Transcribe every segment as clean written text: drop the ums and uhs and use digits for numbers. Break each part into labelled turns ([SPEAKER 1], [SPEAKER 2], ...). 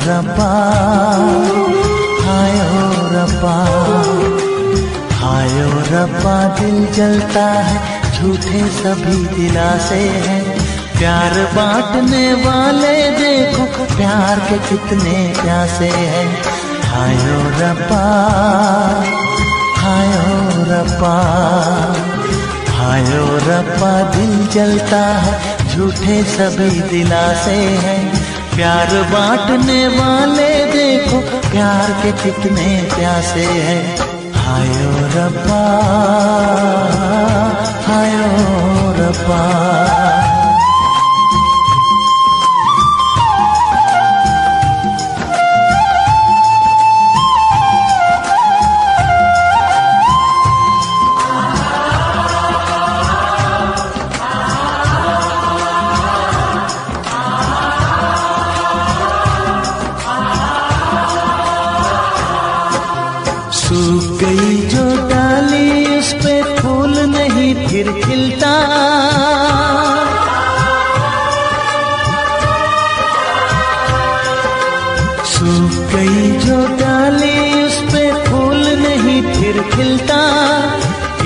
[SPEAKER 1] रब्बा, हाय ओ रब्बा, हाय ओ रब्बा। दिल जलता है, झूठे सभी दिलासे हैं। प्यार बांटने वाले देखो, प्यार के कितने प्यासे हैं। हाय ओ रब्बा, हाय ओ रब्बा, हाय ओ रब्बा। दिल जलता है, झूठे सभी दिलासे हैं। प्यार बांटने वाले देखो, प्यार के कितने प्यासे हैं। हाय ओ रब्बा, हाय ओ रब्बा। सूख गई जो डाली, उस पे फूल नहीं फिर खिलता। सूख गई जो डाली, उस पे फूल नहीं फिर खिलता।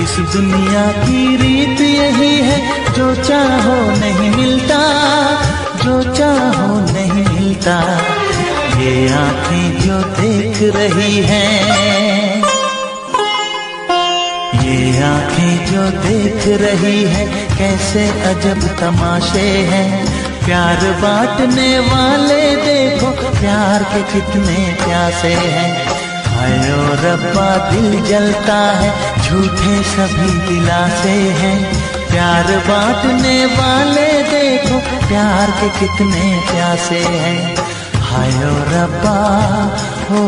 [SPEAKER 1] इस दुनिया की रीत यही है, जो चाहो नहीं मिलता, जो चाहो नहीं मिलता। ये आँखें जो देख रही हैं, ये आँखें जो देख रही है, कैसे अजब तमाशे हैं। प्यार बांटने वाले देखो, प्यार के कितने प्यासे हैं। हाय ओ रब्बा, दिल जलता है, झूठे सभी दिलासे हैं। प्यार बांटने वाले देखो, प्यार के कितने प्यासे हैं। हाय ओ रब्बा, हो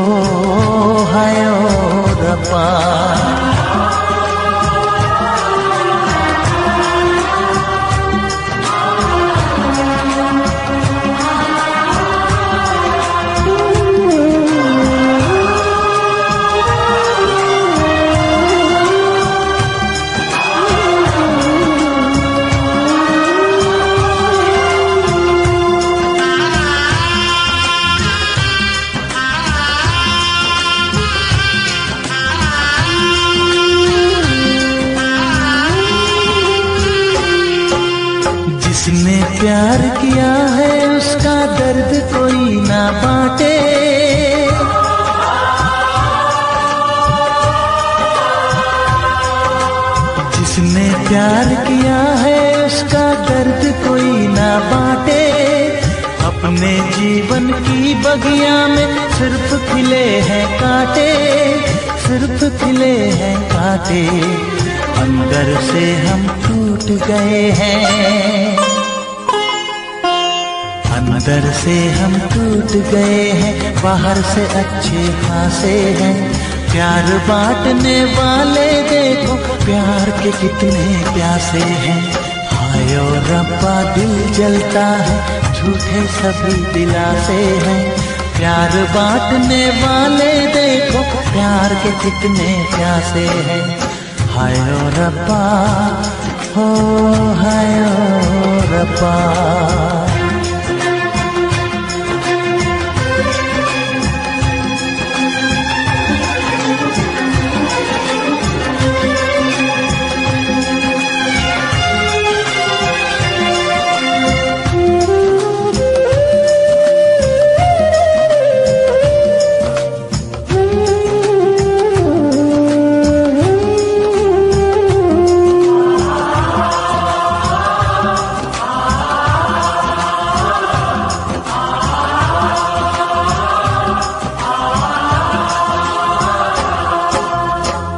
[SPEAKER 1] हाय ओ रब्बा। जिसने प्यार किया है, उसका दर्द कोई ना बांटे। जिसने प्यार किया है, उसका दर्द कोई ना बांटे। अपने जीवन की बगिया में सिर्फ खिले हैं कांटे, सिर्फ खिले हैं कांटे। अंदर से हम टूट गए हैं, अंदर से हम टूट गए हैं। बाहर से अच्छे खासे हैं। प्यार बांटने वाले देखो, प्यार के कितने प्यासे हैं। हाय ओ रब्बा, दिल जलता है, झूठे सभी दिलासे हैं। प्यार बांटने वाले देखो, प्यार के कितने प्यासे हैं। हाय ओ रब्बा, हो हाय ओ रब्बा।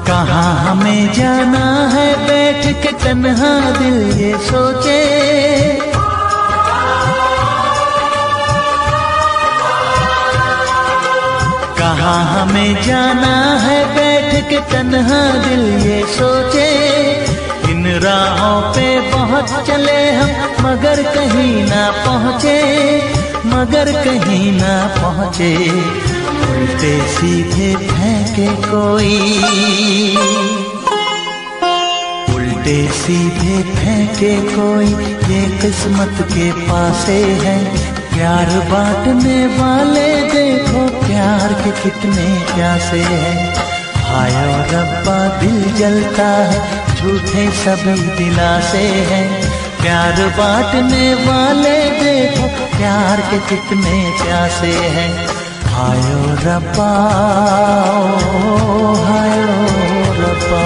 [SPEAKER 1] कहाँ हमें जाना है, बैठ के तन्हा दिल ये सोचे। कहाँ हमें जाना है, बैठ के तन्हा दिल ये सोचे। इन राहों पे बहुत चले हम, मगर कहीं ना पहुँचे, मगर कहीं ना पहुँचे। उल्टे सीधे फेंके कोई, उल्टे सीधे फेंके कोई, ये किस्मत के पासे है। प्यार बांटने वाले देखो प्यार के कितने प्यासे हैं। हाय ओ रब्बा दिल जलता है, झूठे सभी दिलासे हैं। प्यार बांटने वाले देखो प्यार के कितने प्यासे हैं। हाय ओ रब्बा, हाय ओ रब्बा।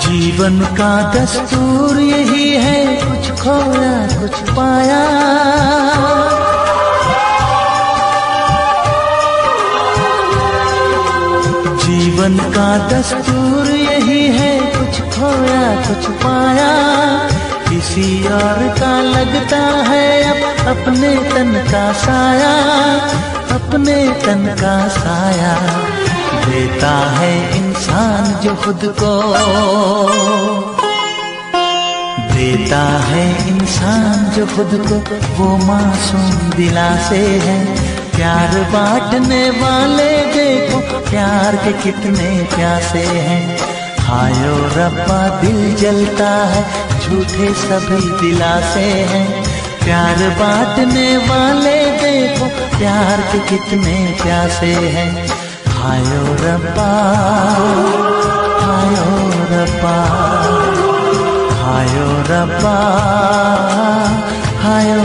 [SPEAKER 1] जीवन का दस्तूर यही है, कुछ खोया कुछ पाया। जीवन का दस्तूर यही है, कुछ खोया कुछ पाया। किसी और का लगता है अब अपने तन का साया, अपने तन का साया। देता है इंसान जो खुद को, देता है इंसान जो खुद को, वो मासूम दिलासे है। प्यार बांटने वाले देखो प्यार के कितने प्यासे हैं। हाय ओ रब्बा दिल जलता है, झूठे सभी दिलासे हैं। प्यार बांटने वाले देखो प्यार के कितने प्यासे हैं। हाय ओ रब्बा, हाय ओ रब्बा, हाय ओ रब्बा, हाय ओ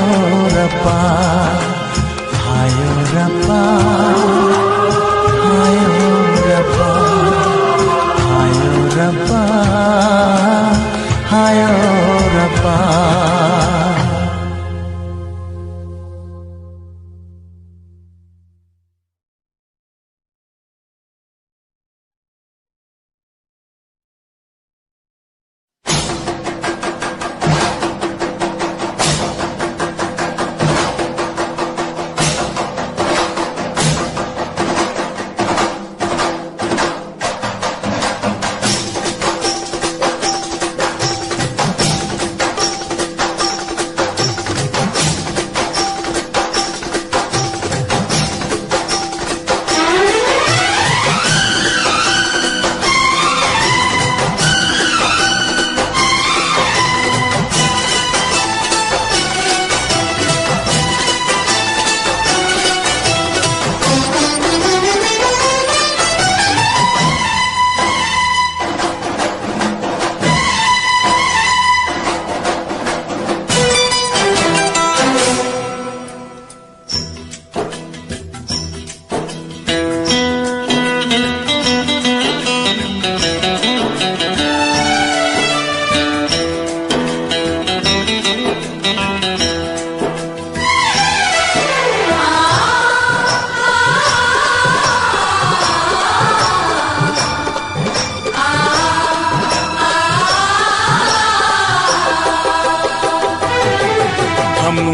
[SPEAKER 1] रब्बा, हाय ओ रब्बा, हाय ओ रब्बा, हाय ओ रब्बा, हाय ओ रब्बा।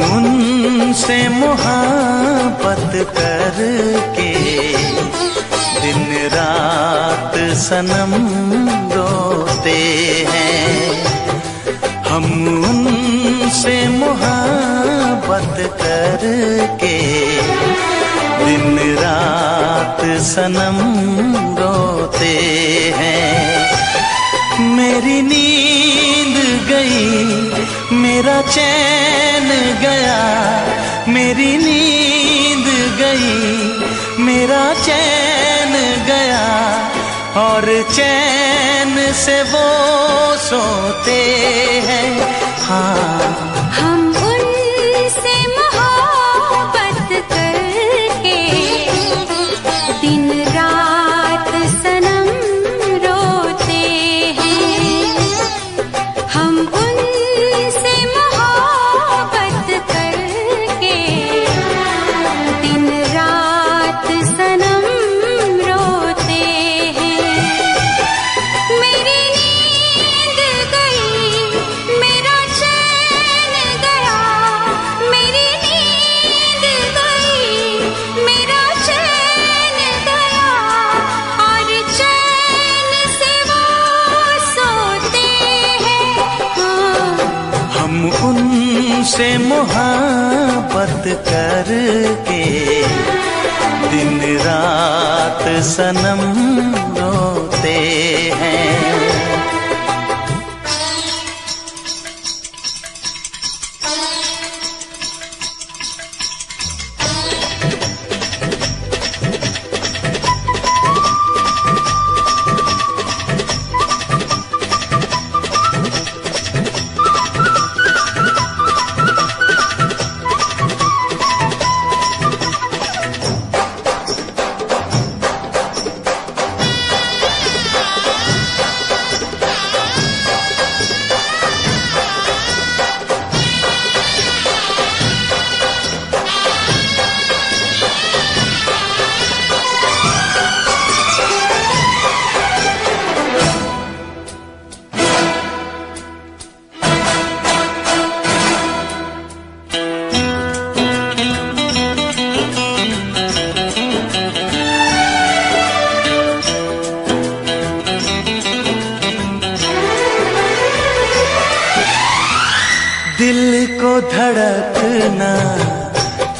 [SPEAKER 1] उनसे मोहब्बत करके दिन रात सनम रोते हैं। हम उनसे मोहब्बत करके दिन रात सनम रोते हैं। मेरी नींद गई, मेरा चैन गया, मेरी नींद गई, मेरा चैन गया, और चैन से वो सोते हैं। हाँ,
[SPEAKER 2] हम उनसे मोहब्बत करके दिन रात सनम रोते हैं। हम उनसे मोहब्बत
[SPEAKER 1] तुमसे मोहब्बत करके दिन रात सनम रोते हैं। दिल को धड़कना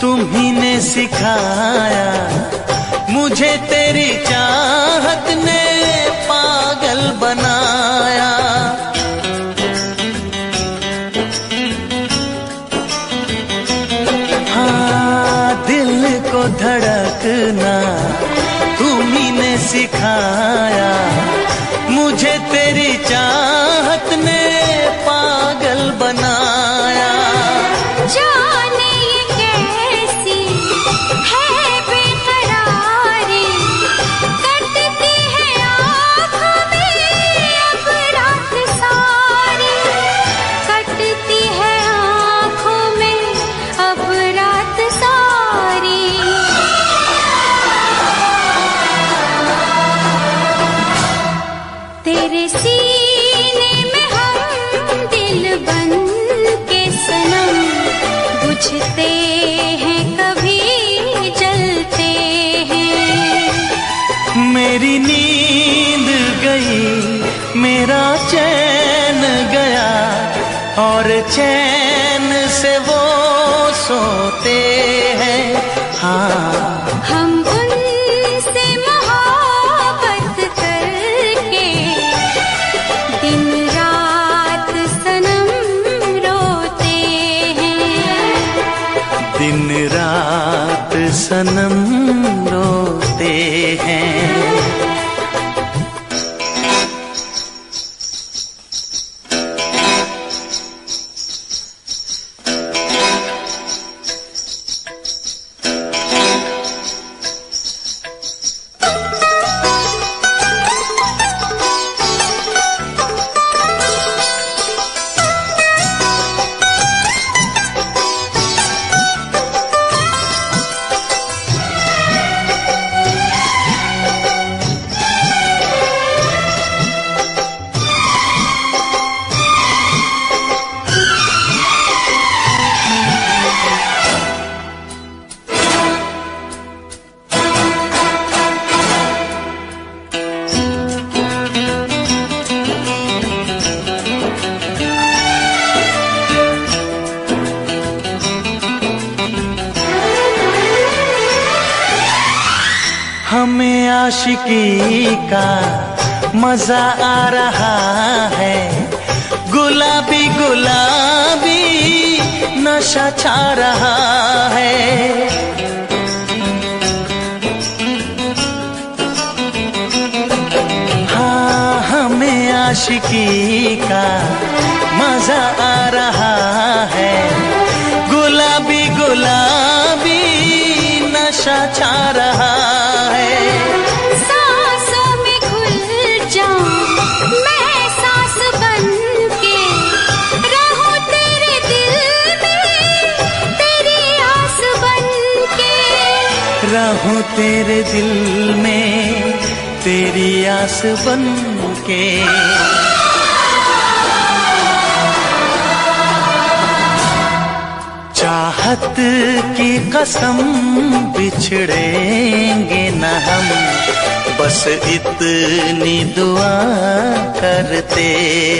[SPEAKER 1] तुम्ही ने सिखाया, मुझे तेरी चाहत ने पागल बनाया। हाँ, दिल को धड़कना तुम्ही ने सिखाया, मुझे तेरी चाहत ने पागल बनाया।
[SPEAKER 2] जाने ये कैसी है बेकरारी, कटती है आँखों में अब रात सारी, कटती है आँखों में अब रात सारी। तेरे सीने में हम दिल बन के सनम, बुझते हैं कभी जलते हैं।
[SPEAKER 1] मेरी नींद गई, मेरा चैन गया, और चैन से वो सोते हैं। हाँ,
[SPEAKER 2] हम उनसे मोहब्बत करके दिन रात सनम रोते हैं।
[SPEAKER 1] दिन रात सनम रोते हैं। हमें आशिकी का मजा आ रहा है, गुलाबी गुलाबी नशा छा रहा है। हाँ, हमें आशिकी का मजा आ रहा है, गुलाबी गुलाबी नशा छा रहा है।
[SPEAKER 2] सांसों में घुल जाऊं मैं सांस बन के, रहूं तेरे दिल में तेरी आस बन के,
[SPEAKER 1] रहूं तेरे दिल में तेरी आस बन के। चाहत की कसम बिछड़ेंगे न हम, बस इतनी दुआ करते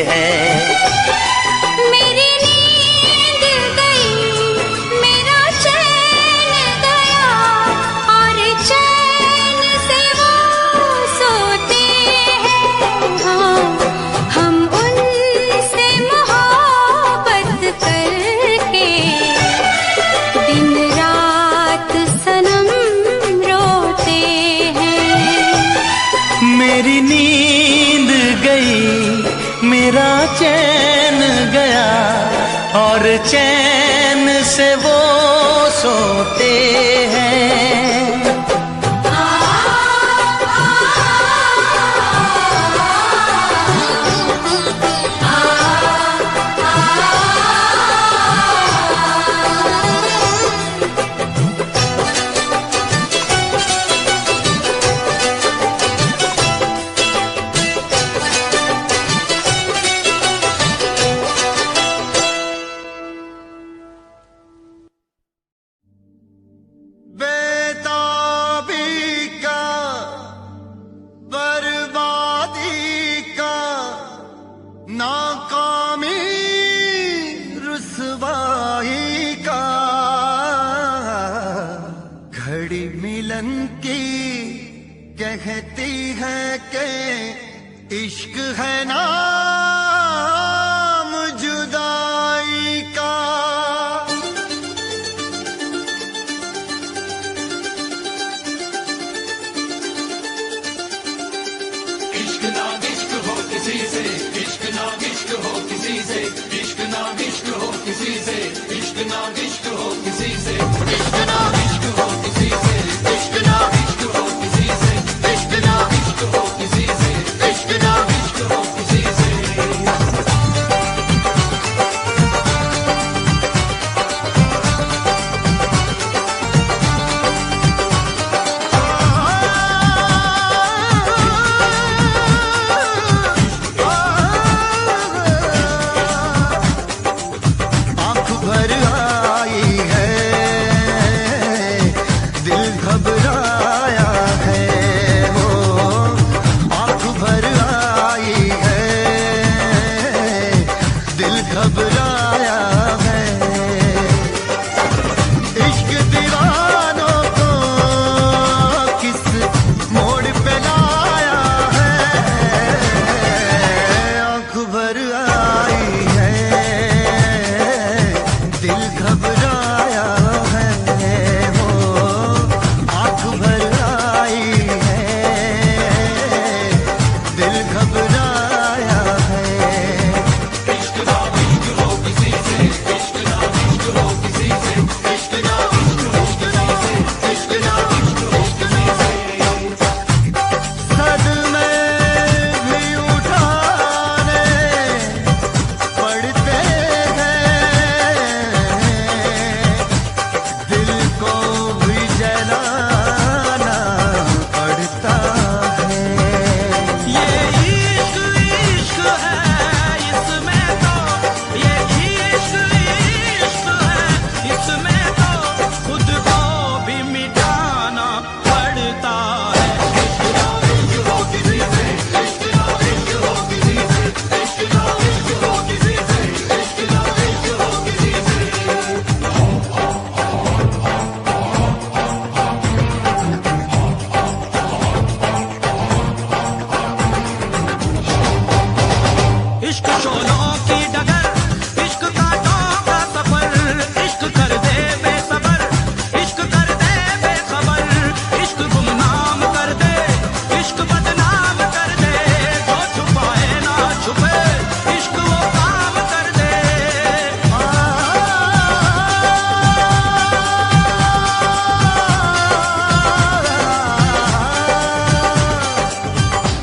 [SPEAKER 1] हैं।
[SPEAKER 2] मेरी नींद गई,
[SPEAKER 1] मेरा चैन गया और चैन से वो सोते हैं।
[SPEAKER 3] कहती है कि इश्क है नाम जुदाई का।
[SPEAKER 4] इश्क ना इश्क हो किसी से, इश्क ना इश्क हो किसी से, इश्क ना इश्क हो किसी से, इश्क ना इश्क हो किसी से, इश्क ना इश्क हो किसी से, इश्क ना इश्क हो किसी से, इश्क ना इश्क हो किसी से, इश्क ना इश्क हो किसी से।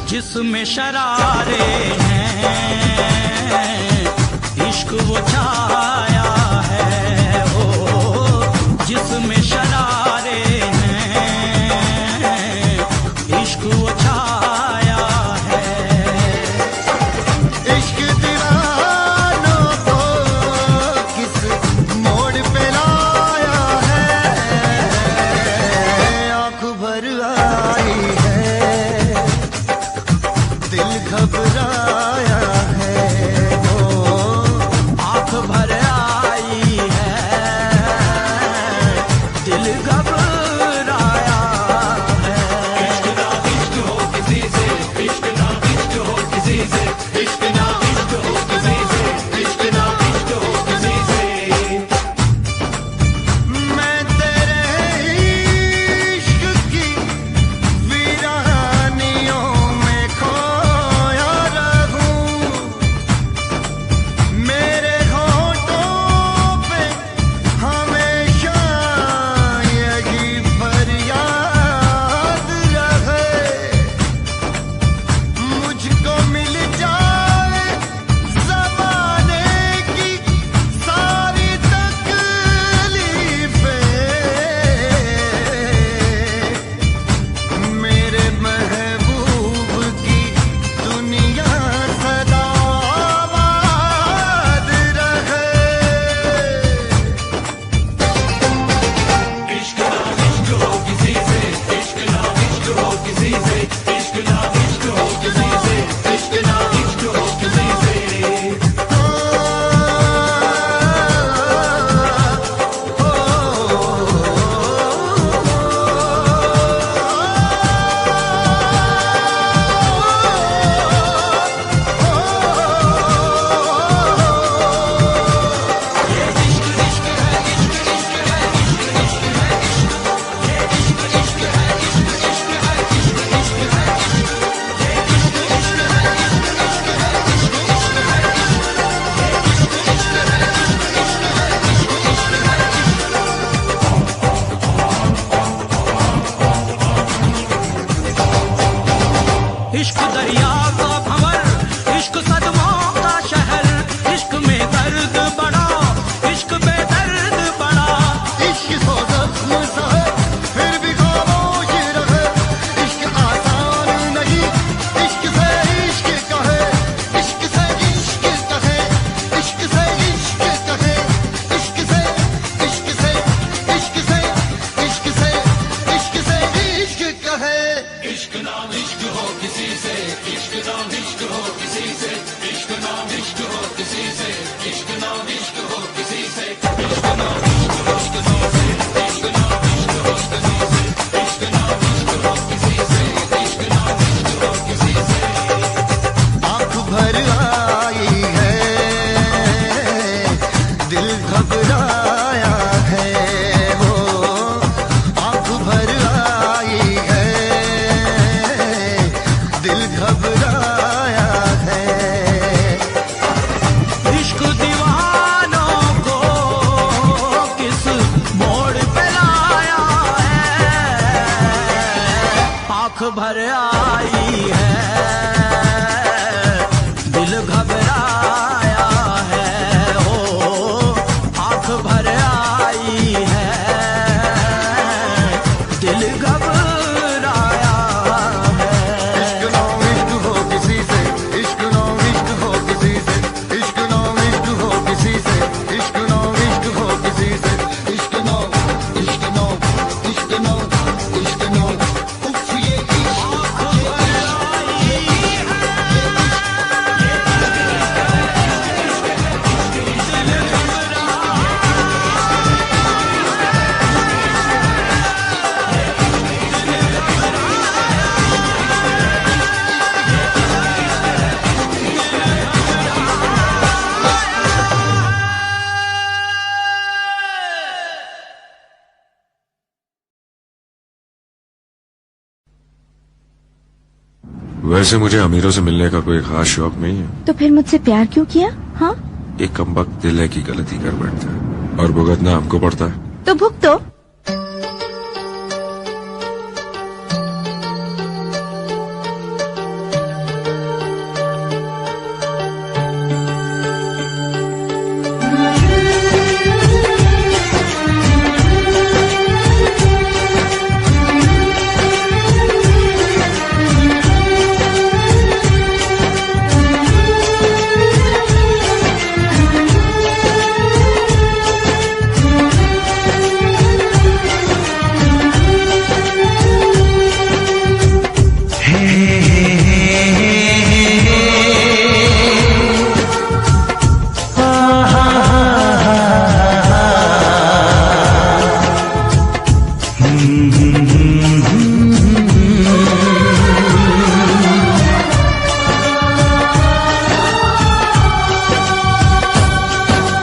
[SPEAKER 5] जिसमें शरारे हैं इश्क वो छाया है, हो जिसमें शरारे हैं इश्क वो छाया है।
[SPEAKER 3] इश्क दीवानों को किस मोड़ पे लाया है, आँख भर आई है, दिल घबराया है, वो
[SPEAKER 5] आँख भर आई है, दिल घबराया आंख भर आई है, दिल घबराया है, हो आंख भर आई है, दिल घबराया है।
[SPEAKER 3] इश्क नो इश्क हो किसी से, इश्क नो इश्क हो किसी से, इश्क नो इश्क हो किसी से, इश्क नो इश्क हो किसी से, इश्क नो इश्क नो इश्क नो इश्क नो उफ ये
[SPEAKER 6] वैसे मुझे अमीरों से मिलने का कोई खास शौक नहीं है।
[SPEAKER 7] तो फिर मुझसे प्यार क्यों किया? हाँ,
[SPEAKER 6] एक कमबख्त दिल है की गलती कर बैठता है और भुगतना हमको पड़ता है।
[SPEAKER 7] तो भुगतो।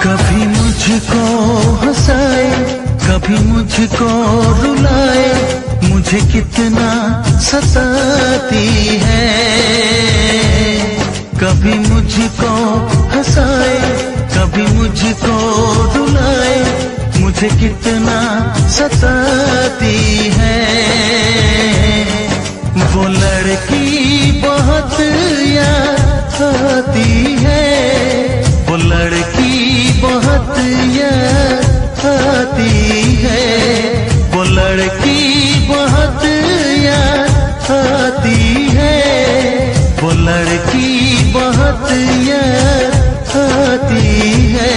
[SPEAKER 1] कभी मुझको हंसाए, कभी मुझको रुलाए, मुझे कितना सताती है। कभी मुझको हंसाए, कभी मुझको रुलाए, मुझे कितना सताती है। वो लड़की बहुत याद आती है, वो लड़की बहुत याद आती है, वो लड़की बहुत याद आती है, वो लड़की बहुत याद आती है।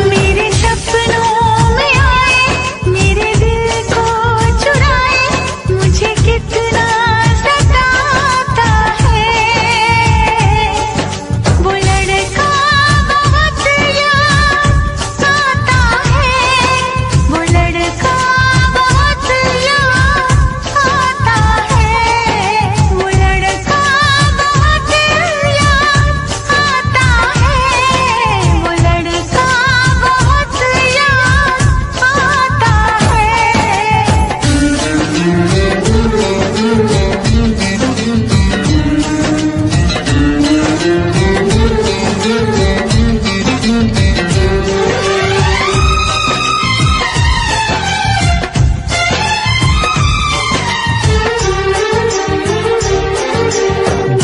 [SPEAKER 2] मेरे सपनों में आए, मेरे दिल को चुराए, मुझे कितना सताता है। वो लड़का बहुत याद आता है, वो लड़का बहुत याद आता है, वो लड़का बहुत याद आता है, वो लड़का बहुत याद आता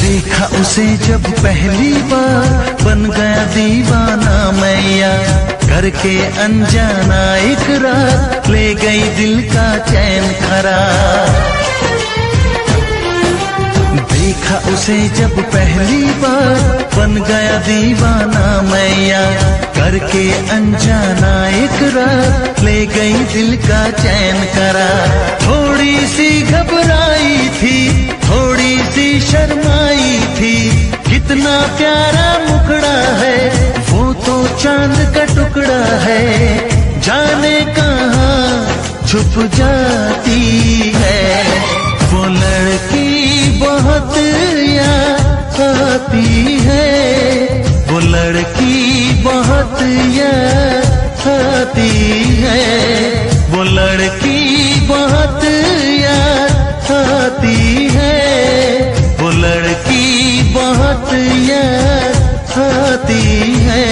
[SPEAKER 1] देखा उसे जब पहली बार, बन गया दीवाना मैया, करके अनजाना इकरार, ले गई दिल का चैन करार। देखा उसे जब पहली बार, बन गया दीवाना मैया, करके अनजाना इकरार, ले गई दिल का चैन करार। थोड़ी सी घबराई थी, थोड़ी सी शर्माई थी, कितना प्यारा मुखड़ा है, वो तो चांद का टुकड़ा है, जाने कहाँ छुप जाती है। वो लड़की बहुत याद आती है, वो लड़की बहुत याद आती है, वो लड़की बहुत याद आती है, वो लड़की बहुत याद आती है।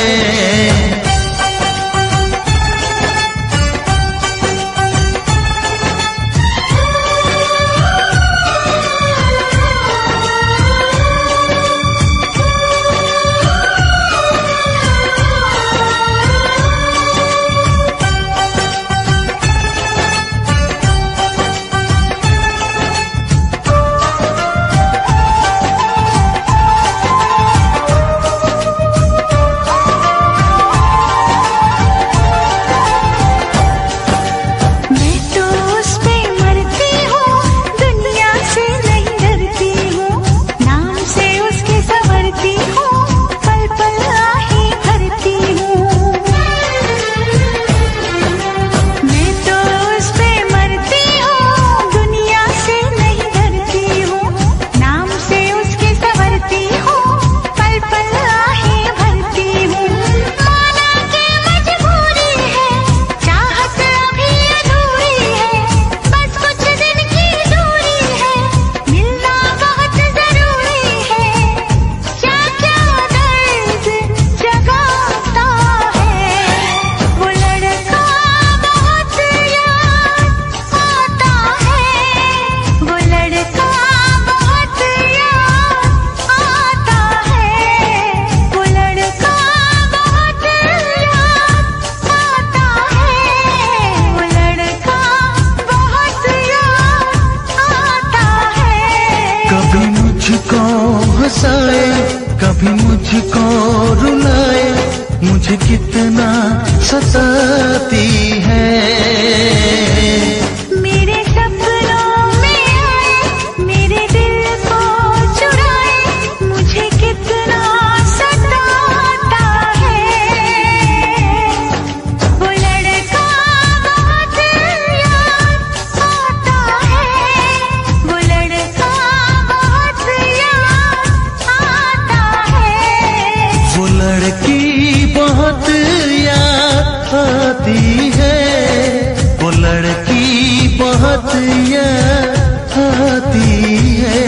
[SPEAKER 1] हंसाए, कभी मुझको रुलाए, मुझे कितना सताती है।
[SPEAKER 2] मेरे सपनों में आए, मेरे दिल को चुराए, मुझे कितना सताता है। वो लड़का बहुत याद आता है, वो लड़का बहुत याद आता है।
[SPEAKER 1] वो लड़की बहुत याद आती है, वो लड़की बहुत याद आती है।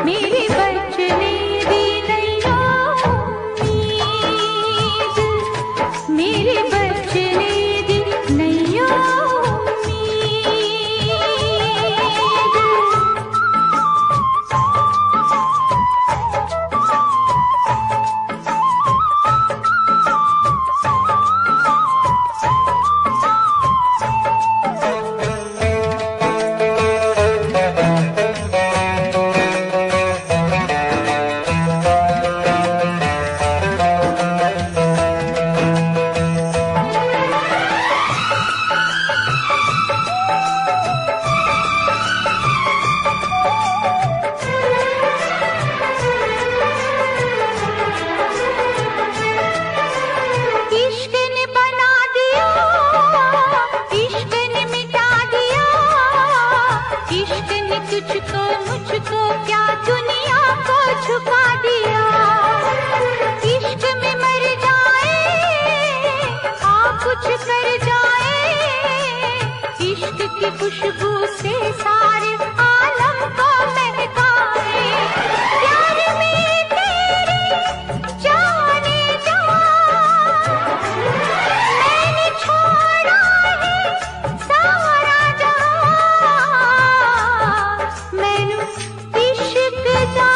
[SPEAKER 2] मेरे बचने दी नहीं। खुशबू से सारे आलम को महकाए। प्यार में तेरे जाने जा मैंने छोड़ा है सारा जहां। मैनू इश्क दा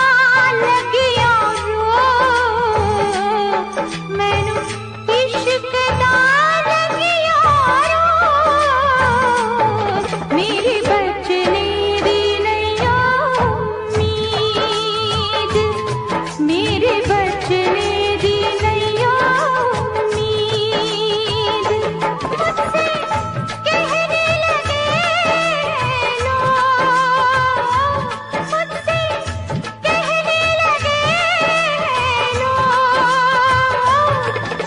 [SPEAKER 2] लगिया रो, मैनू इश्क दा लगिया रो। मेरे बचने दी नैया उम्मीद, मेरे बचने दी नैया उम्मीद। मुझसे कहने लगे लोग, मुझसे कहने लगे लोग,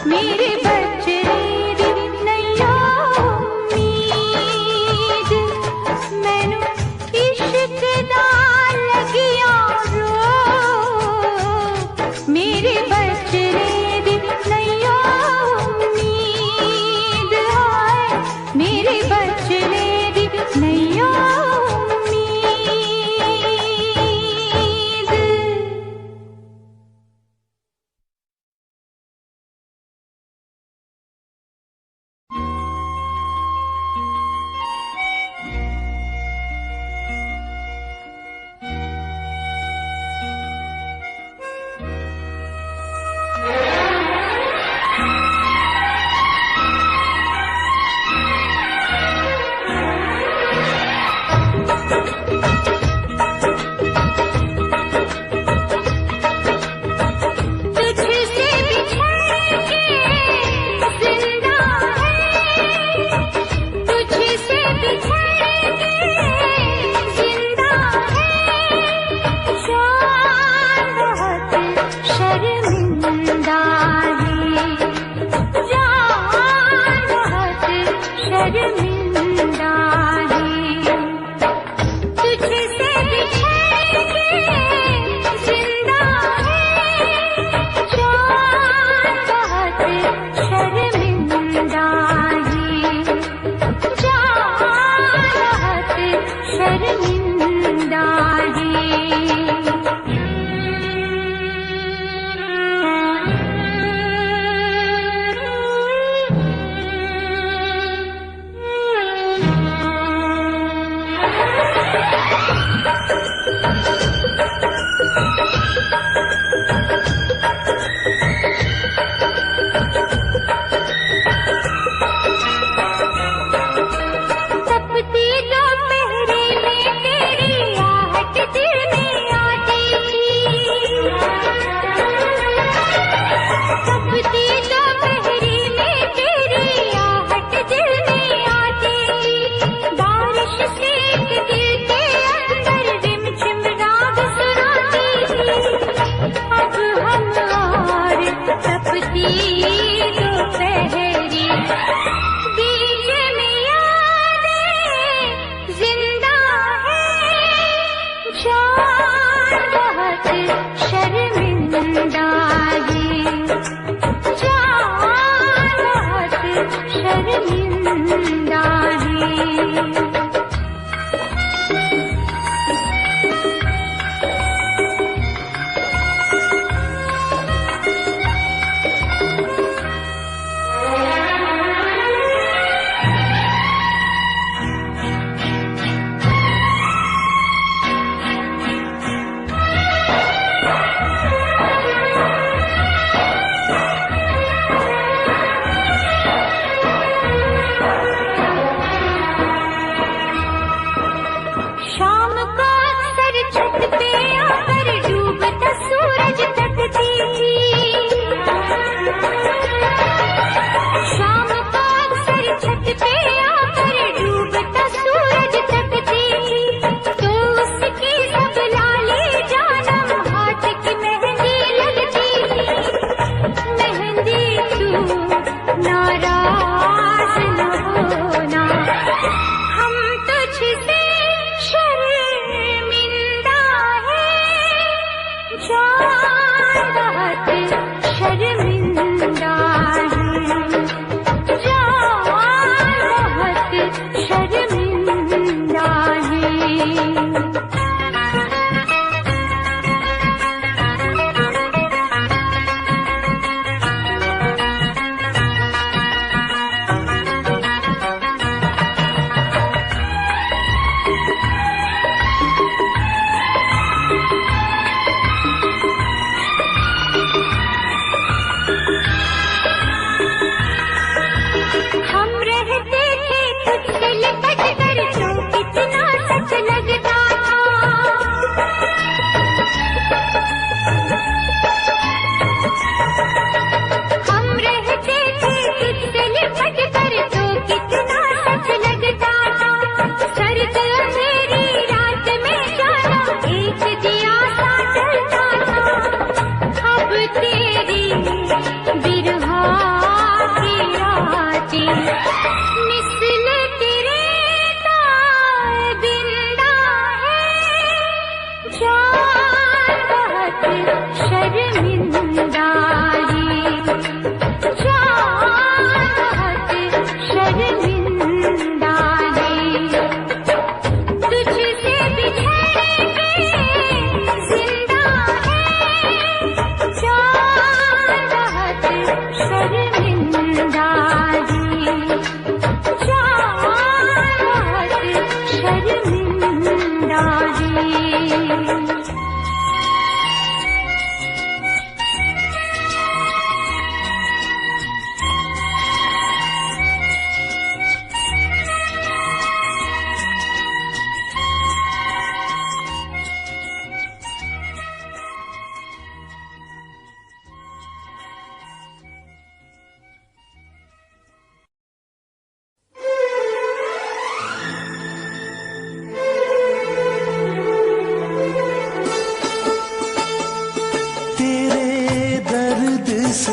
[SPEAKER 2] मेरे बचने दी नैया उम्मीद। मैनू इश्क दा लगिया रो, मेरे बचने दी नैया उम्मीद। हाय मेरे बचने दी नैया उम्मीद। तुझसे बिछड़ के जिंदा है, तुझसे बिछड़ के जिंदा है। जान बहुत शर्मिंदा है, जान बहुत शर्मिंदा है। तुझसे बिछड़ के जिंदा है, जान बहुत शर्मिंदा है, जान बहुत शर्मिंदा तपती दोपहरी में तेरी आहट दिल में आती थी। तपती दोपहरी में तेरी आहट दिल में आती थी। बारिश से दिल के अंदर रिमझिम राग सुनाती थी। अब हम और तपती दोपहरी बीच में यादें जिंदा है। जान बहुत शर्मिंदा है, जान बहुत शर्मिंदा है।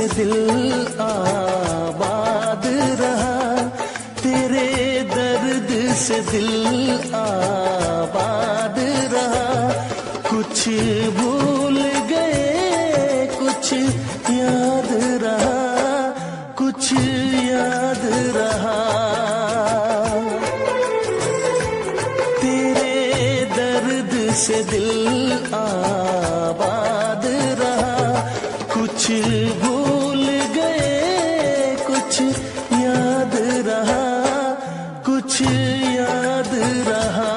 [SPEAKER 1] से दिल आबाद रहा, तेरे दर्द से दिल आबाद रहा। कुछ भूल गए कुछ याद रहा, कुछ याद रहा। तेरे दर्द से दिल आबाद रहा, कुछ भूल गए कुछ याद रहा, कुछ याद रहा।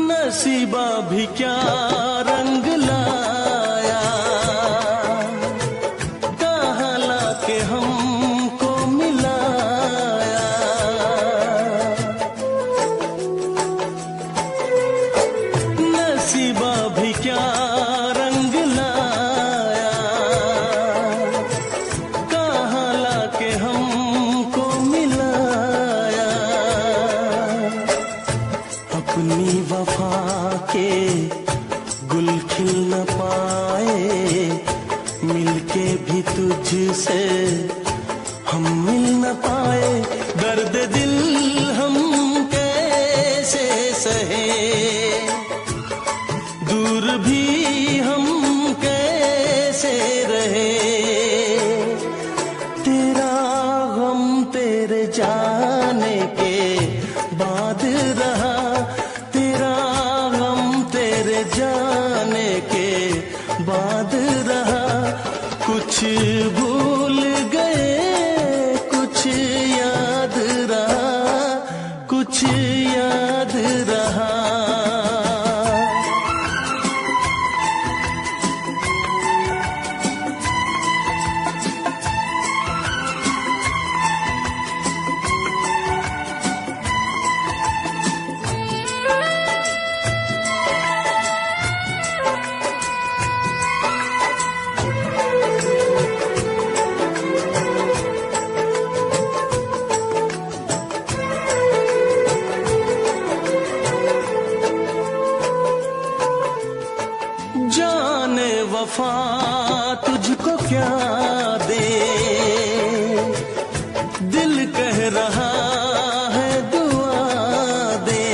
[SPEAKER 1] नसीबा भी क्या रंग लाया, कहाँ लाके हमको मिलाया। नसीबा भी क्या रंग लाया, कहाँ लाके हमको मिलाया। अपनी वफा के गुल खिल न पाए, मिलके भी तुझसे हम मिल न पाए। दर्द दिल हम कैसे सहे, दूर भी हम कैसे रहे। तेरा गम तेरे जाने के बाद रहा, जाने के बाद रहा। कुछ भूल गए कुछ याद रहा, कुछ याद रहा। जाने वफा तुझको क्या दे, दिल कह रहा है दुआ दे।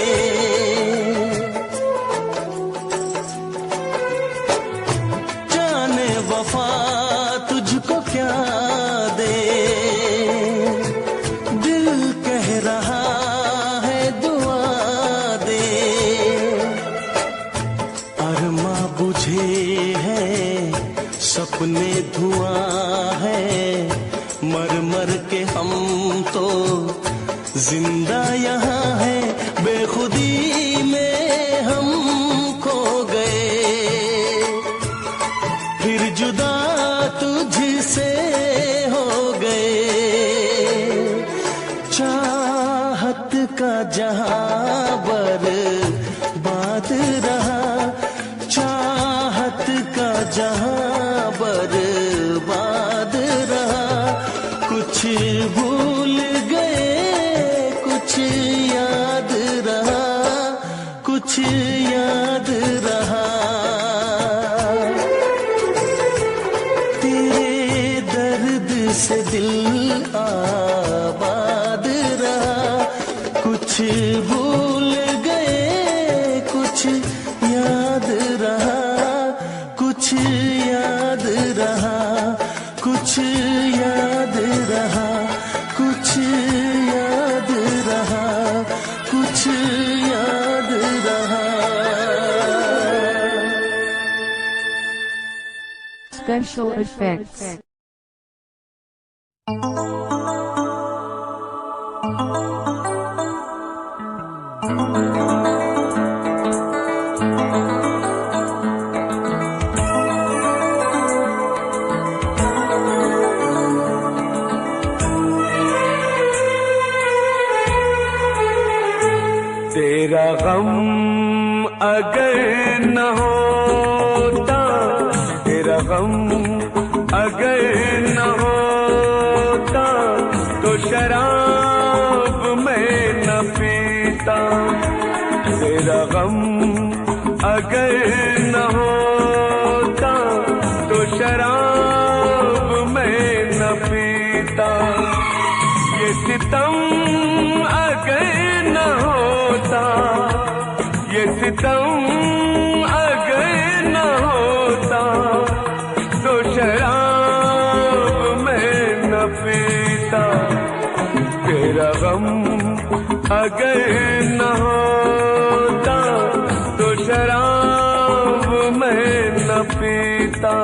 [SPEAKER 1] जाने वफा तुझको क्या दे, दिल कह रहा है दुआ दे। अरमा बुझे हैं सपने धुआं है, मर मर के हम तो जिंदा यहाँ है। बेखुदी में हम खो गए, फिर जुदा तुझसे हो गए। चाहत का जहां बर्बाद रहा, चाहत का जहां बर्बाद रहा। कुछ भूल गए कुछ याद रहा, कुछ याद रहा। तेरे दर्द से दिल आबाद रहा, कुछ भूल गए कुछ याद रहा, कुछ याद रहा, कुछ याद रहा, कुछ याद रहा, कुछ याद रहा।
[SPEAKER 7] Special effects.
[SPEAKER 8] गम अगर न होता, तेरा गम अगर न होता, तो शराब मैं न पीता। तेरा गम अगर न होता, तो शराब मैं न पीता। ये सितम अगर न होता, ये सितम अगर न होता, तो शराब मैं न पीता। तेरा गम अगर न होता, तो शराब मैं न पीता।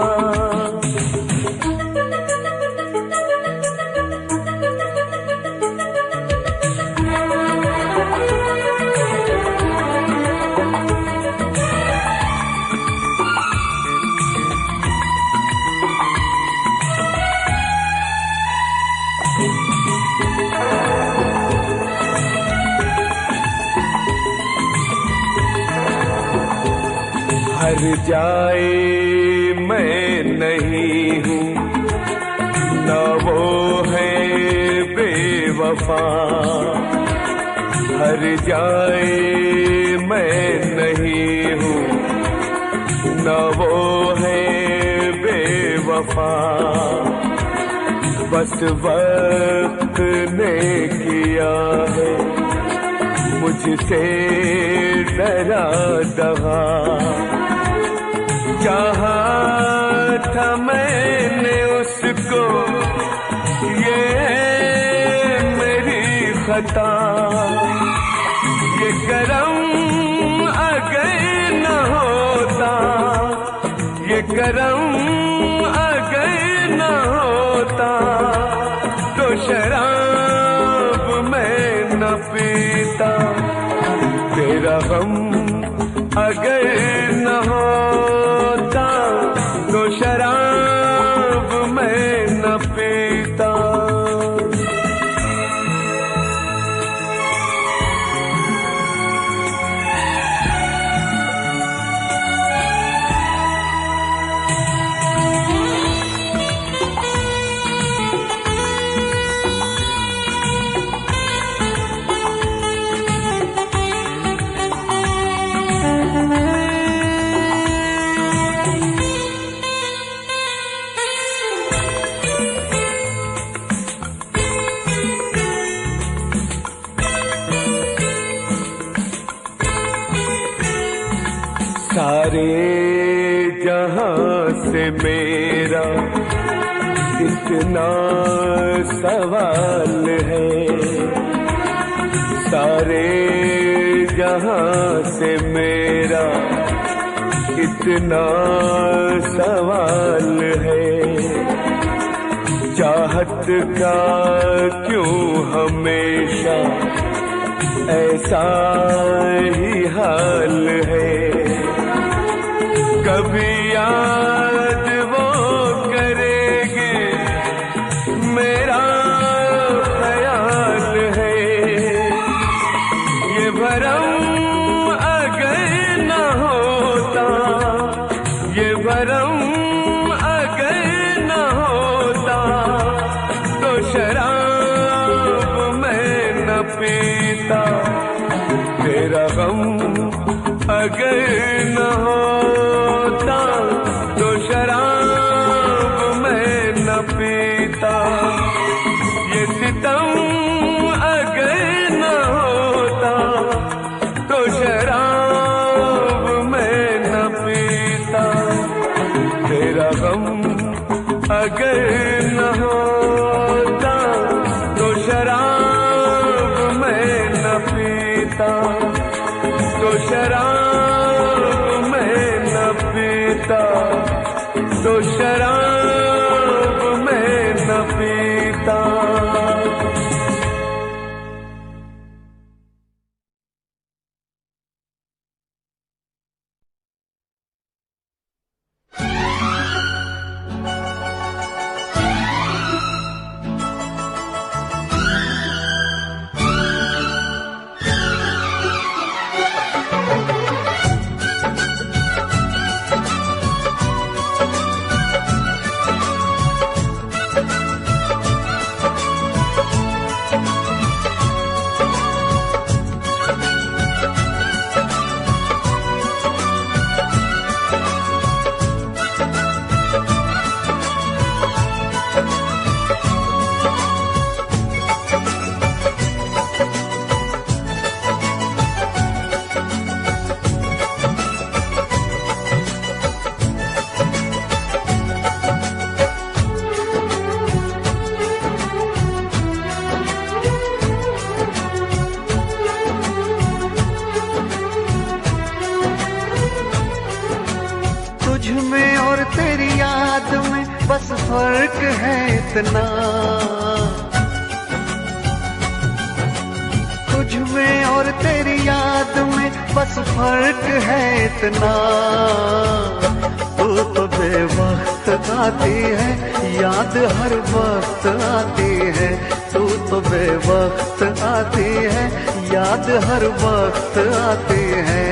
[SPEAKER 8] हर जाए मैं नहीं हूँ, न वो है बेवफा। हर जाए मैं नहीं हूँ, न वो है बेवफा। बस वक्त ने किया है मुझसे डरा दगा। चाहा था मैंने उसको, ये मेरी खता। ये करम अगर न होता, ये करम अगर न होता, तो शराब मैं न पीता। तेरा गम अगर न होता, तो शराब मैं न पीता। सारे जहां से मेरा इतना सवाल है। सारे जहां से मेरा इतना सवाल है। चाहत का क्यों हमेशा ऐसा ही हाल है। कभी याद वो करेंगे मेरा ख्याल है। ये भरम अगर न होता, ये भरम अगर न होता, तो शराब मैं न पीता। तेरा गम अगर न होता, तो शराब मैं न पीता। ये सितम अगर न होता, तो शराब मैं न पीता। तेरा गम अगर न होता, तो शराब मैं न पीता। तो शराब मैं न पीता, तो शराब मैं न पीता।
[SPEAKER 9] फर्क है इतना, तुझ में और तेरी याद में बस फर्क है इतना। तू तो बेवक्त आती है, याद हर वक्त आती है। तू तो बेवक्त आती है, याद हर वक्त आती है।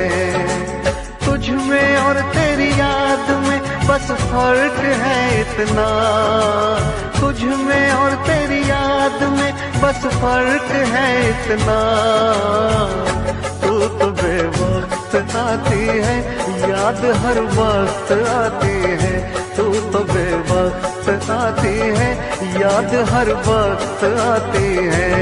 [SPEAKER 9] तुझ में और तेरी याद में बस फर्क है इतना, तुझ में और तेरी याद में बस फर्क है इतना। तू तो बेवक्त आती है, याद हर वक्त आती है। तू तो बेवक्त आती है, याद हर वक्त आती है।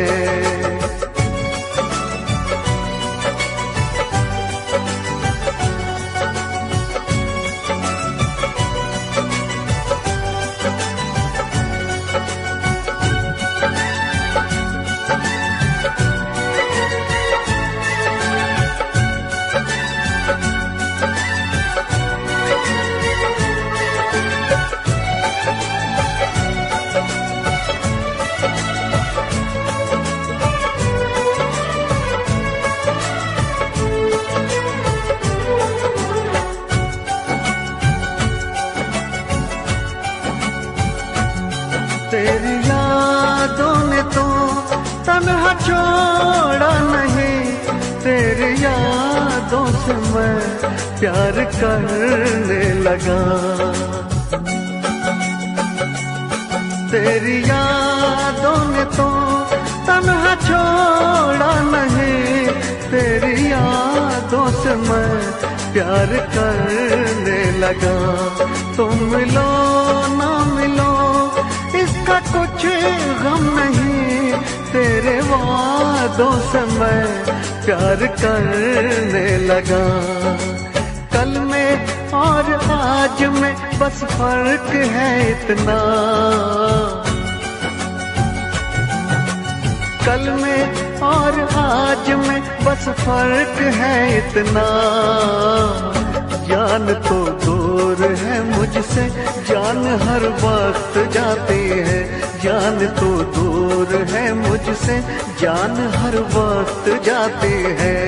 [SPEAKER 9] तेरी यादों ने तो तन्हा छोड़ा नहीं, तेरी यादों से मैं प्यार करने लगा। तेरी यादों ने तो तन्हा छोड़ा नहीं, तेरी यादों से मैं प्यार करने लगा। तुम मिलो ना मिलो इसका कुछ गम नहीं, तेरे वादों से मैं प्यार करने लगा। कल में और आज में बस फर्क है इतना, कल में और आज में बस फर्क है इतना। जान तो दूर है मुझसे, जान हर वक्त जाती है। जान तो दूर है मुझसे, जान हर वक्त जाती है।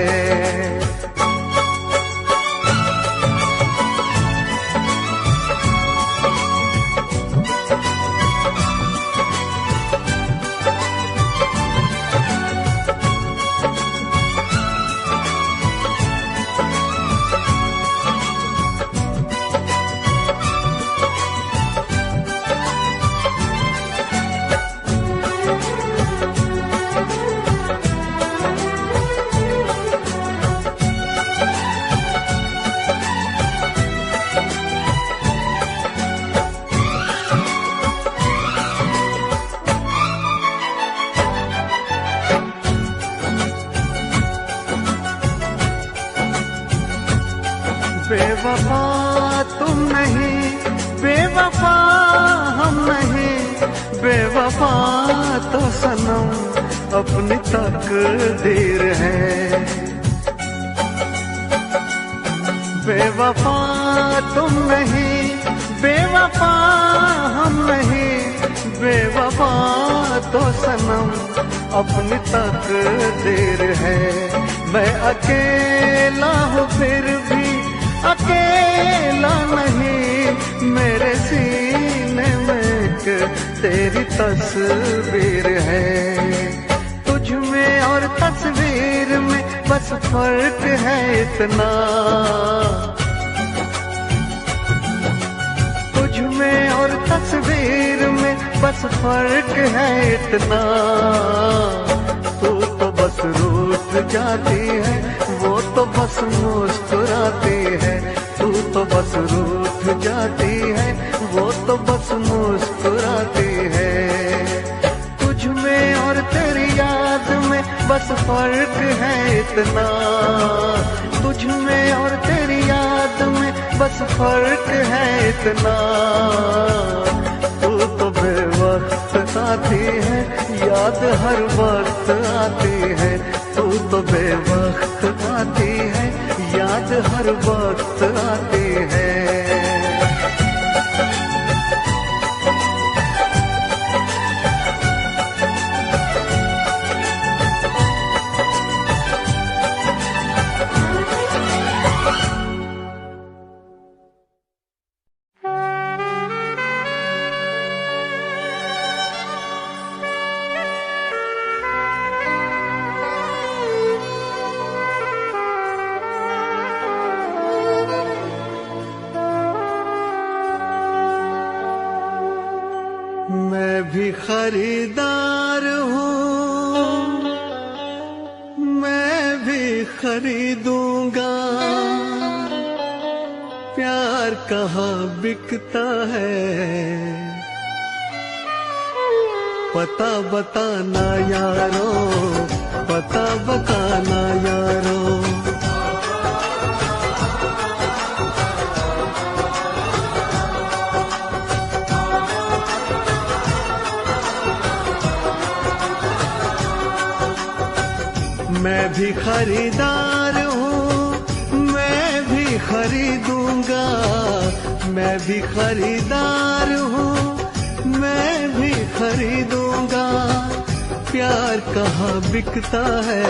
[SPEAKER 9] बेवफा तुम नहीं, बेवफा हम नहीं, बेवफा तो सनम अपनी तकदीर है। बेवफा तुम नहीं, बेवफा हम नहीं, बेवफा तो सनम अपनी तकदीर है। मैं अकेला हूँ फिर भी अकेला नहीं, मेरे सीने में एक तेरी तस्वीर है। तुझ में और तस्वीर में बस फर्क है इतना, तुझ में और तस्वीर में बस फर्क है इतना। तू तो बस रूठ जाती है, वो तो बस मुस्कुराती है। तू तो बस रूठ जाती है, वो तो बस मुस्कुराती है। तुझ में और तेरी याद में बस फर्क है इतना, तुझ में और तेरी याद में बस फर्क है इतना। तू तो बेवक्त आती है, याद हर वक्त आती है। तू तो बेवक्त आती है, याद हर वक्त आती है। भी खरीदार हूँ, मैं भी खरीदूंगा। प्यार कहाँ बिकता है, पता बताना यारो, पता बताना यारो। मैं भी खरीदार हूँ, मैं भी खरीदूंगा। मैं भी खरीदार हूँ, मैं भी खरीदूंगा। प्यार कहाँ बिकता है,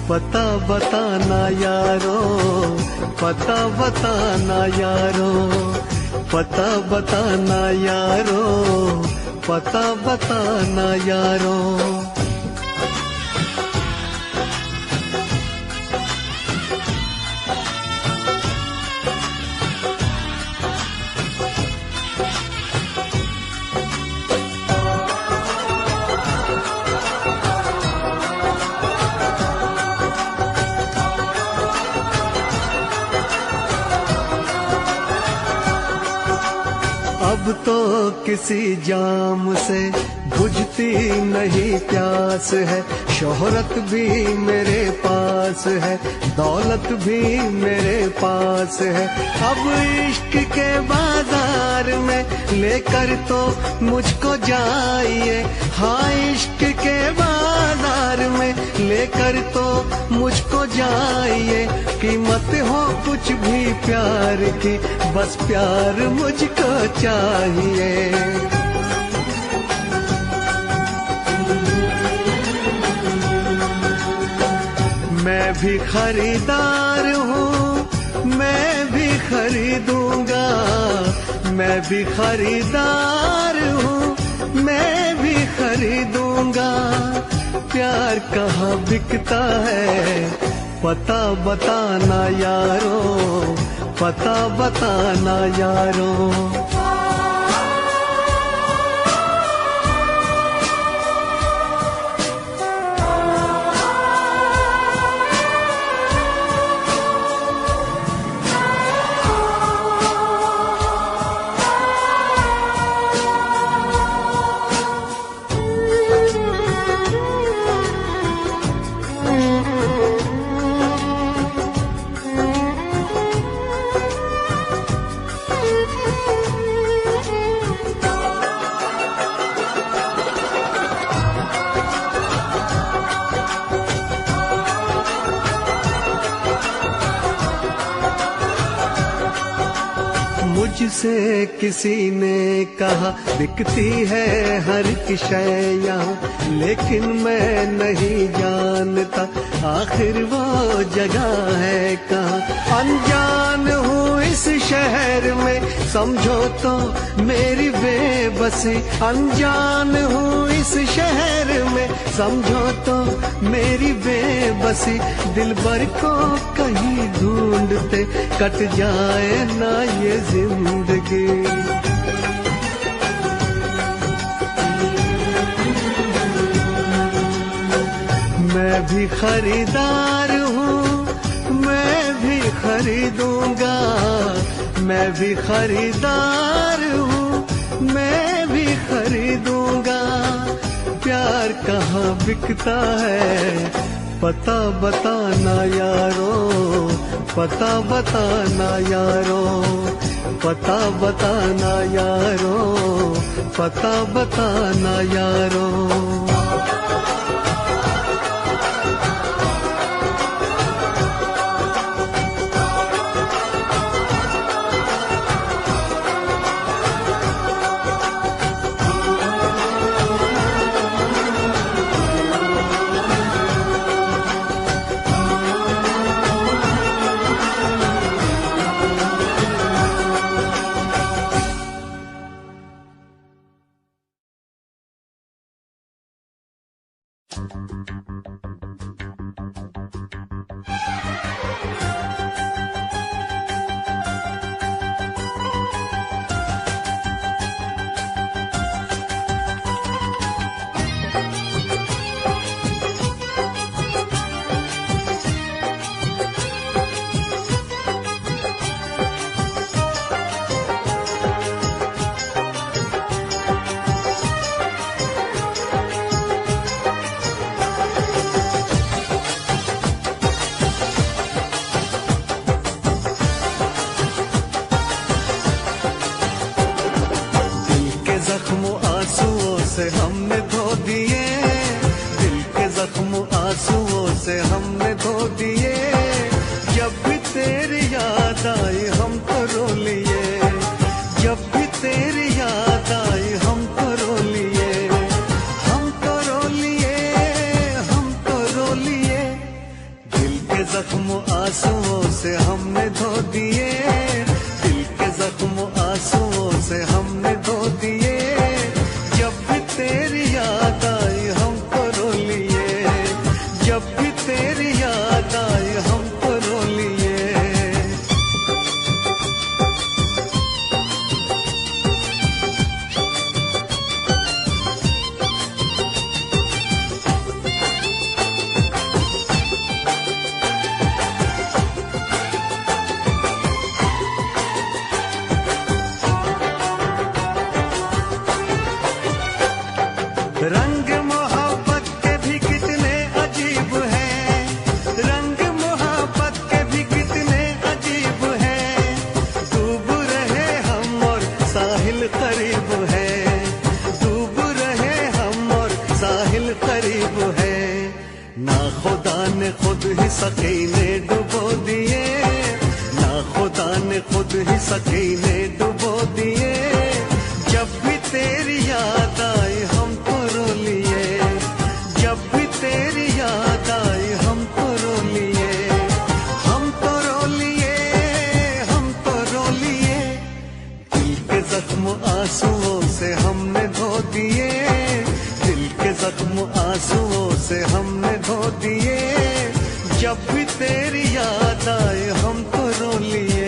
[SPEAKER 9] पता बताना यारो, पता बताना यारो, पता बताना यारो, पता बताना यारो। अब तो किसी जाम से बुझती नहीं प्यास है। शोहरत भी मेरे पास है, दौलत भी मेरे पास है। अब इश्क के बाजार में लेकर तो मुझको जाइए। हाँ, इश्क के बाजार में लेकर तो मुझको जाइए। कीमत हो कुछ भी प्यार की, बस प्यार मुझको चाहिए। मैं भी खरीदार हूँ, मैं भी खरीदूंगा। मैं भी खरीदार हूँ, मैं भी खरीदूंगा। प्यार कहाँ बिकता है, पता बताना यारो, पता बताना यारो। मुझसे किसी ने कहा बिकती है हर एक शय यहाँ, लेकिन मैं नहीं जानता आखिर वो जगह है कहाँ। अनजान हूँ इस शहर में, समझो तो मेरी बेबसी। अनजान हूँ इस शहर में, समझो तो मेरी बेबसी। दिलबर को कहीं ढूंढते कट जाए ना ये जिंदगी। मैं भी खरीदार हूँ, मैं भी खरीदूंगा। मैं भी खरीदार हूँ, मैं भी खरीदूंगा। प्यार कहाँ बिकता है, पता बताना यारो, पता बताना यारो, पता बताना यारो, पता बताना यारो। से हमने धो दिए, दिल के जख्म आंसुओं से हमने धो दिए। जब भी तेरी याद आई हम तो रो लिए, जब भी तेरी याद आई हम तो रो लिए, हम तो रो लिए, हम तो रो लिए। दिल के जख्म आंसुओं से हमने धो दिए, दिल के जख्म आंसुओं से हमने धो दिए। जब भी तेरी याद आई हम तो रो लिए, जब भी तेरी याद आई हम तो रो लिए। रंग मोहब्बत के भी कितने अजीब हैं, रंग मोहब्बत के भी कितने अजीब हैं। डूब रहे हम और साहिल करीब है, डूब रहे हम और साहिल करीब है। ना खुदा ने खुद ही सकीने डुबो दिए, ना खुदा ने खुद ही सकीने डुबो दिए। जब भी तेरी याद आई हम तो रो लिए, जब भी तेरी याद आई हम तो रो लिए, हम तो रो लिए, हम तो रो लिए। दिल के जख्म आंसुओं से हमने धो दिए, दिल के जख्म आंसुओं से हमने धो दिए। जब भी तेरी याद आई हम तो रो लिए।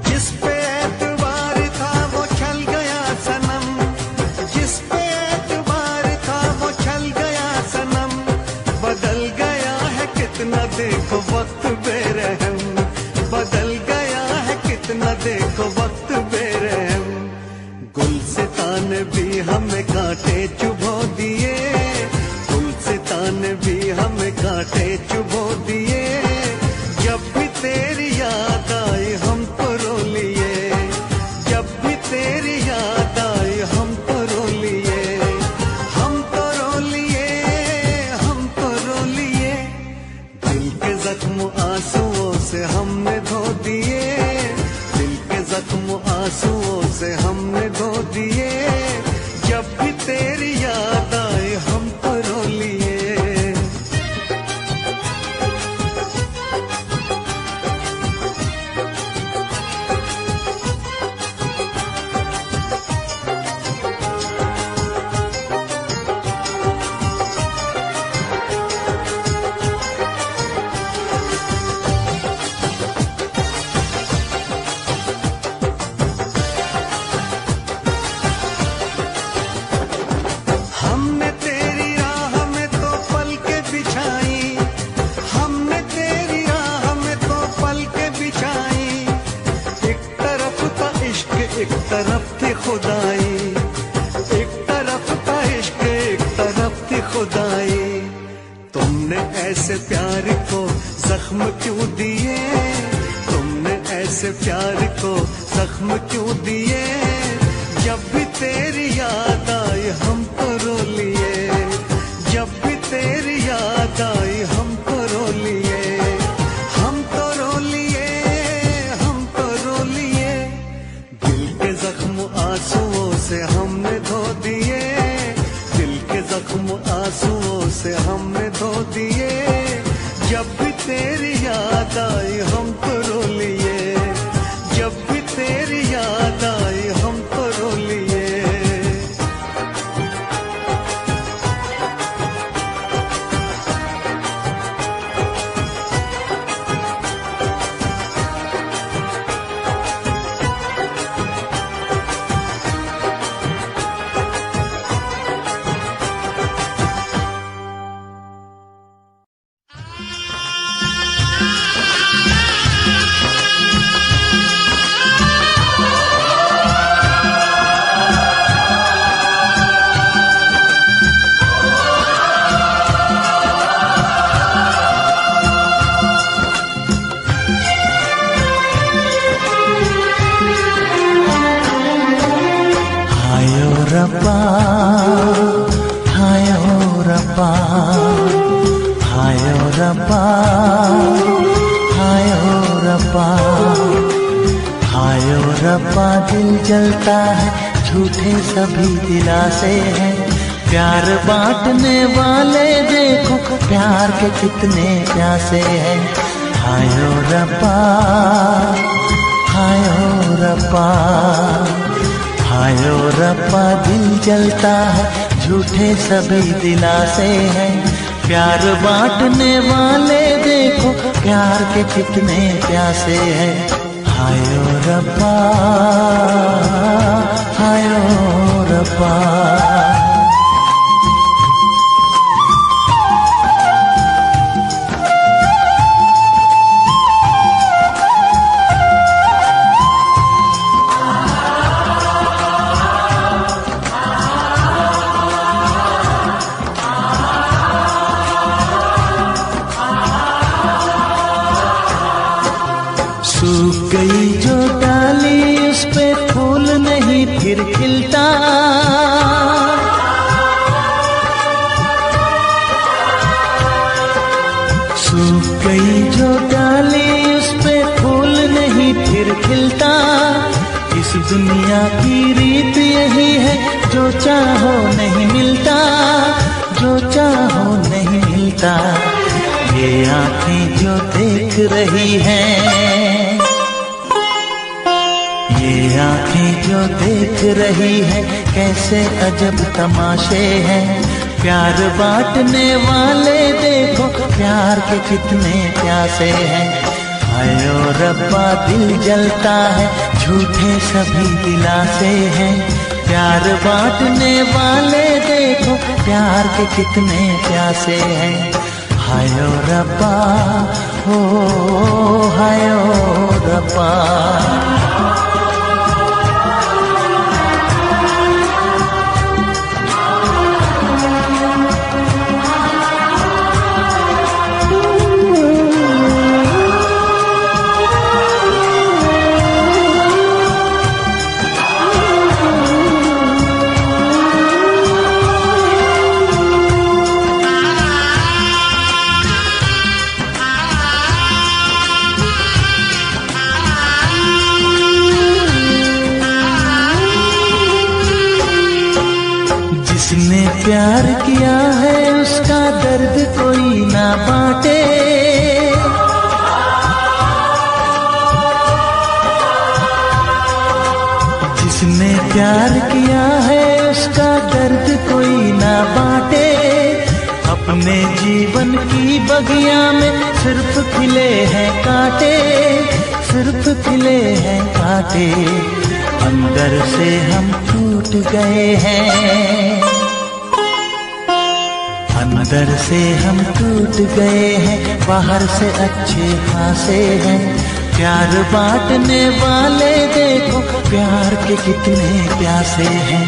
[SPEAKER 9] जिस पे एतबार था वो छल गया सनम, जिस पे एतबार था वो छल गया सनम। बदल गया है कितना देखो वक्त बेरहम, बदल गया है कितना देखो वक्त बेरहम। गुलसितान भी हमें कांटे चुभो दिए, गुलसितान भी हमें कांटे चुभो दिए। जब भी तेरी याद आई हम तो रो लिए, जब भी तेरी याद आई हम तो रो लिए, हम तो रो लिए, हम तो रो लिए। दिल के जख्म आंसुओं से हमने धो दिए, दिल के जख्म आंसुओं से हमने धो दिए। जब भी तेरी याद आई हम तो रो लिए। हमने तेरी राह में तो पलकें बिछाई, हमने तेरी राह में तो पलकें बिछाई। एक तरफ था इश्क एक तरफ थी खुदाई, एक तरफ था इश्क एक तरफ थी खुदाई। तुमने ऐसे प्यार को जख्म क्यों दिए, तुमने ऐसे प्यार को जख्म क्यों दिए। जब भी तेरी याद आई हम तो रो लिए, जब भी तेरी याद आई हम तो रो लिए, हम तो रो लिए, हम तो रो लिए। दिल के जख्म आंसुओं से हमने धो दिए, दिल के जख्म आंसुओं से हमने धो दिए। जब भी तेरी याद आई हम तो रो लिए, जब भी तेरी याद आई हम तो रो लिए।
[SPEAKER 1] दिल जलता है, झूठे सभी दिलासे हैं। प्यार बांटने वाले देखो, प्यार के कितने प्यासे हैं। हायो रब्बा, हायो रब्बा, हायो रब्बा, दिल जलता है, झूठे सभी दिलासे हैं। प्यार बांटने वाले देखो, प्यार के कितने प्यासे हैं। हायो रब्बा, हायो रब्बा। सूख गई जो डाली, उस पे फूल नहीं फिर खिलता। सूख गई जो डाली, उस पे फूल नहीं फिर खिलता। इस दुनिया की रीत यही है, जो चाहो नहीं मिलता, जो चाहो नहीं मिलता। ये आंखें जो देख रही हैं, ये आंखें जो देख रही है, कैसे अजब तमाशे हैं। प्यार बांटने वाले देखो, प्यार के कितने प्यासे हैं। हायो रब्बा, दिल जलता है, झूठे सभी दिलासे हैं। प्यार बांटने वाले देखो, प्यार के कितने प्यासे हैं। हायो रब्बा, हो हायो रब्बा। जिसने प्यार किया है, उसका दर्द कोई ना बांटे। जिसने प्यार किया है, उसका दर्द कोई ना बांटे। अपने जीवन की बगिया में सिर्फ खिले हैं कांटे, सिर्फ खिले हैं कांटे। अंदर से हम टूट गए हैं, अंदर से हम टूट गए हैं, बाहर से अच्छे खासे हैं। प्यार बांटने वाले देखो, प्यार के कितने प्यासे हैं।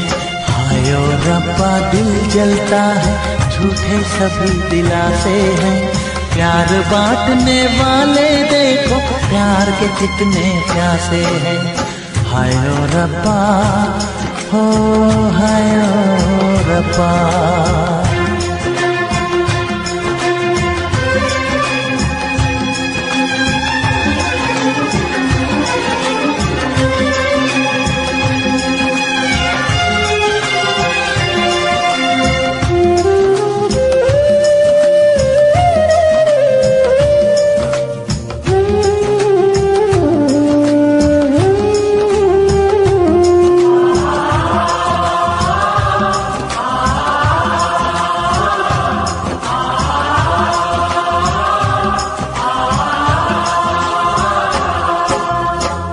[SPEAKER 1] हायो रब्बा, दिल जलता है, झूठे सभी दिलासे हैं। प्यार बांटने वाले देखो, प्यार के कितने प्यासे हैं। हायो रब्बा, हो हायो रब्बा।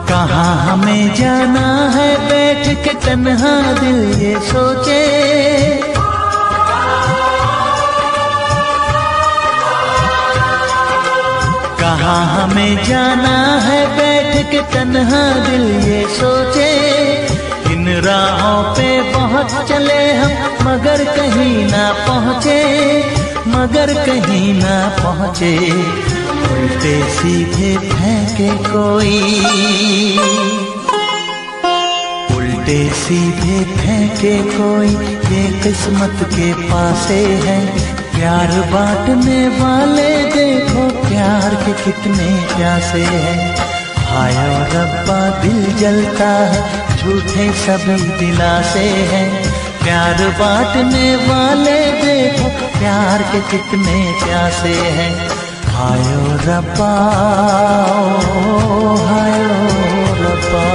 [SPEAKER 1] कहाँ हमें जाना है, बैठ के तन्हा दिल ये सोचे। कहाँ हमें जाना है, बैठ के तन्हा दिल ये सोचे। इन राहों पे बहुत चले हम, मगर कहीं ना पहुँचे, मगर कहीं ना पहुँचे। उल्टे सीधे फेंके कोई, उल्टे सीधे फेंके कोई, ये किस्मत के पासे है। प्यार बांटने वाले देखो, प्यार के कितने प्यासे हैं। हाय ओ रब्बा दिल जलता है, झूठे सभी दिलासे हैं। प्यार बांटने वाले देखो, प्यार के कितने प्यासे हैं। हाय ओ रब्बा, ओ हाय ओ रब्बा।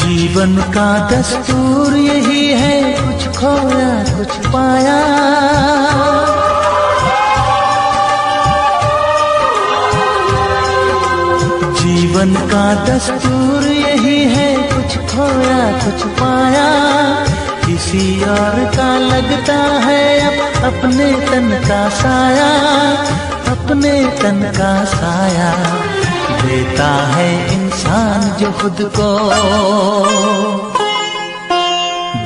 [SPEAKER 1] जीवन का दस्तूर यही है, कुछ खोया कुछ पाया। जीवन का दस्तूर यही है, कुछ खोया कुछ पाया। किसी और का लगता है अब अपने तन का साया, अपने तन का साया। देता है इंसान जो खुद को,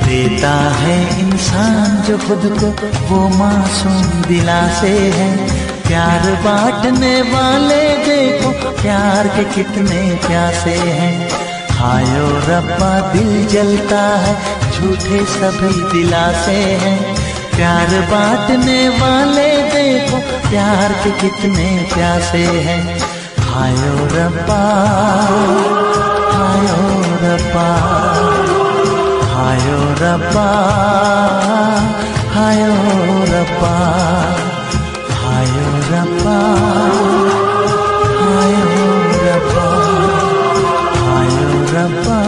[SPEAKER 1] देता है इंसान जो खुद को, वो मासूम दिलासे है। प्यार बांटने वाले देखो, प्यार के कितने प्यासे हैं। हाय ओ रब्बा दिल जलता है, झूठे सभी दिलासे हैं। प्यार बांटने वाले देखो, प्यार के कितने प्यासे हैं। हाय ओ रब्बा, हाय ओ रब्बा, हाय ओ रब्बा, हाय ओ रब्बा, हाय ओ रब्बा, हाय ओ रब्बा, हाय ओ रब्बा,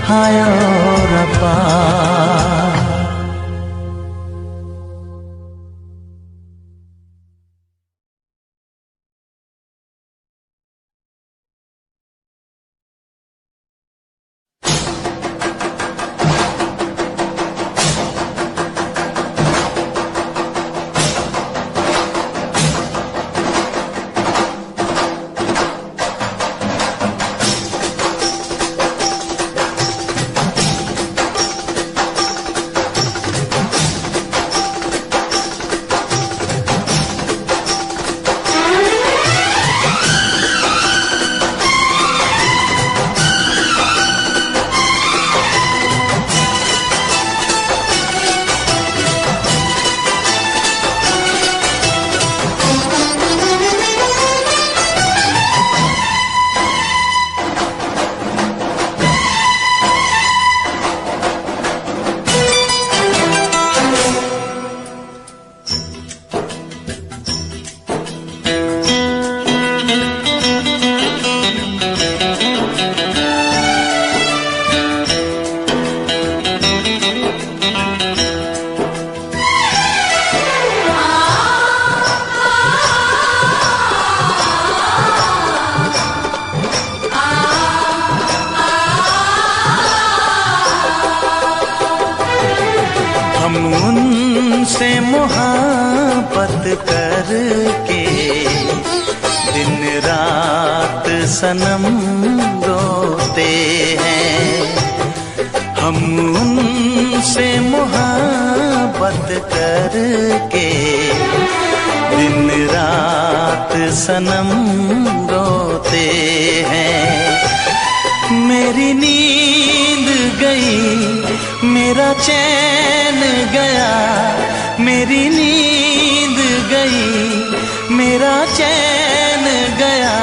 [SPEAKER 1] हाय ओ रब्बा। उनसे मोहब्बत करके दिन रात सनम रोते हैं। हम उनसे मोहब्बत करके दिन रात सनम रोते हैं। मेरी नींद गई, मेरा चैन गया, मेरी नींद गई, मेरा चैन गया,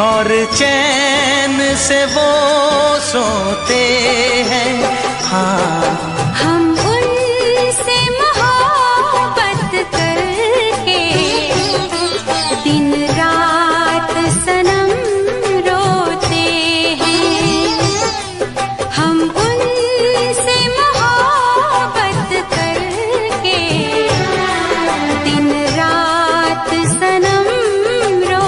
[SPEAKER 1] और चैन से वो सोते हैं। हाँ,
[SPEAKER 2] हम उनसे मोहब्बत करके दिन रात सनम रोते हैं। हम उनसे मोहब्बत करके दिन रात सनम रोते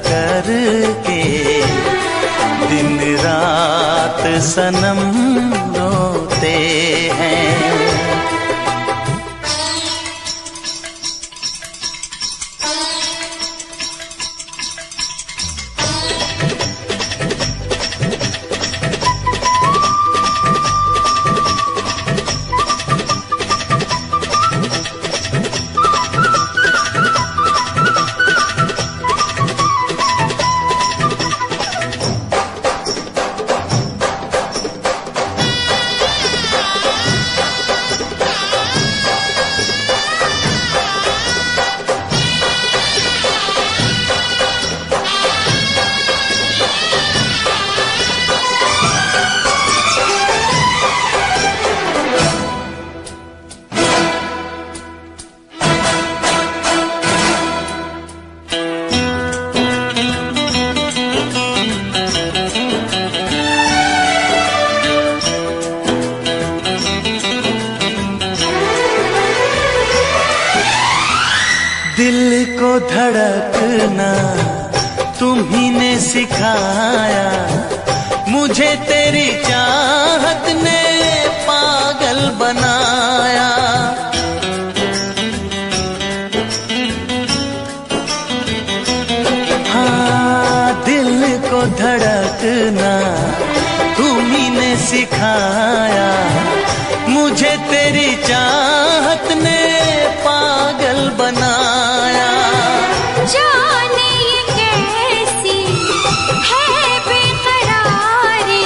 [SPEAKER 1] करके दिन रात सनम रोते हैं। दिल को धड़कना तुम्ही ने सिखाया, मुझे तेरी चाहत ने पागल बनाया। हाँ, दिल को धड़कना तुम्ही ने सिखाया, मुझे तेरी चाहत ने पागल बनाया।
[SPEAKER 2] जाने ये कैसी है बेकरारी,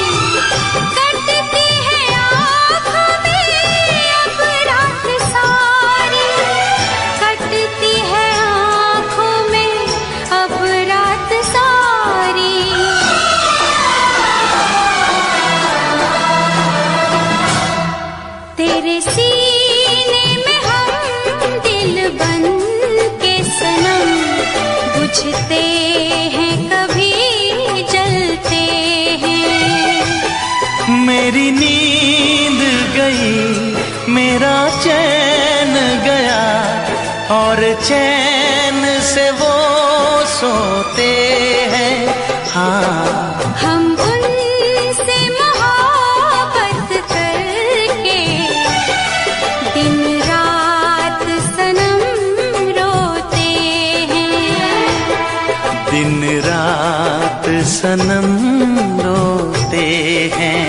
[SPEAKER 2] कटती है आँखों में अब रात सारी, कटती है आँखों में अब रात सारी। तेरे सीने में हम दिल बन के सनम, बुझते हैं कभी जलते हैं।
[SPEAKER 1] मेरी नींद गई, मेरा चैन गया, और चैन से वो सोते हैं। हाँ,
[SPEAKER 2] हम उनसे मोहब्बत करके दिन रात सनम रोते हैं।
[SPEAKER 1] दिन रात सनम रोते हैं।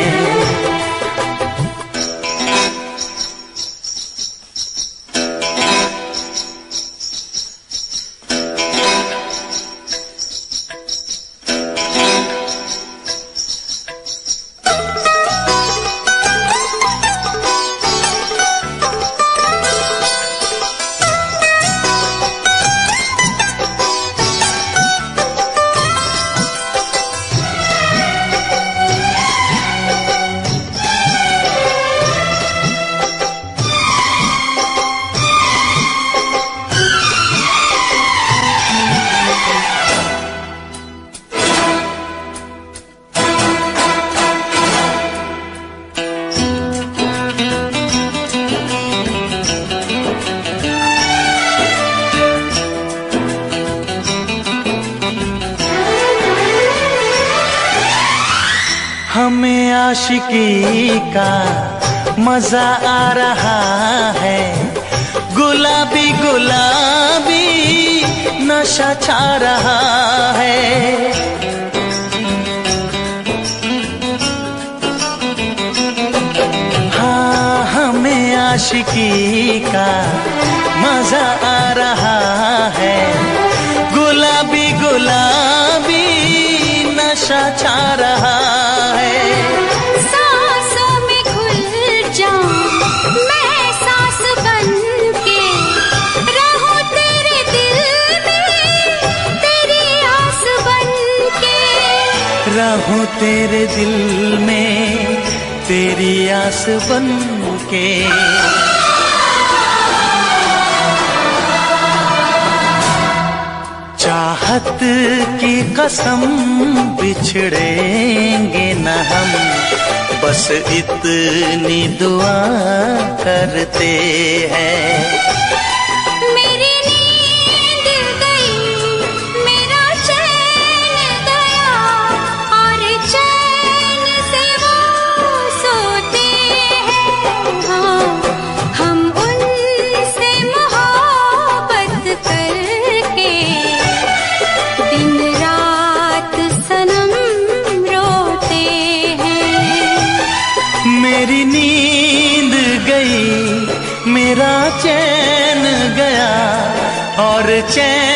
[SPEAKER 1] हमें आशिकी का मजा आ रहा है, गुलाबी गुलाबी नशा छा रहा है। हाँ, हमें आशिकी का मजा आ रहा है, गुलाबी गुलाबी नशा छा रहा है।
[SPEAKER 2] सांसों में घुल जाऊं मैं सांस बन के, रहूं तेरे दिल में तेरी आस बन के,
[SPEAKER 1] रहूं तेरे दिल में तेरी आस बन के। चाहत की कसम बिछड़ेंगे न हम, बस इतनी दुआ करते हैं।
[SPEAKER 2] मेरी नींद गई, मेरा चैन
[SPEAKER 1] मेरा चैन गया और चैन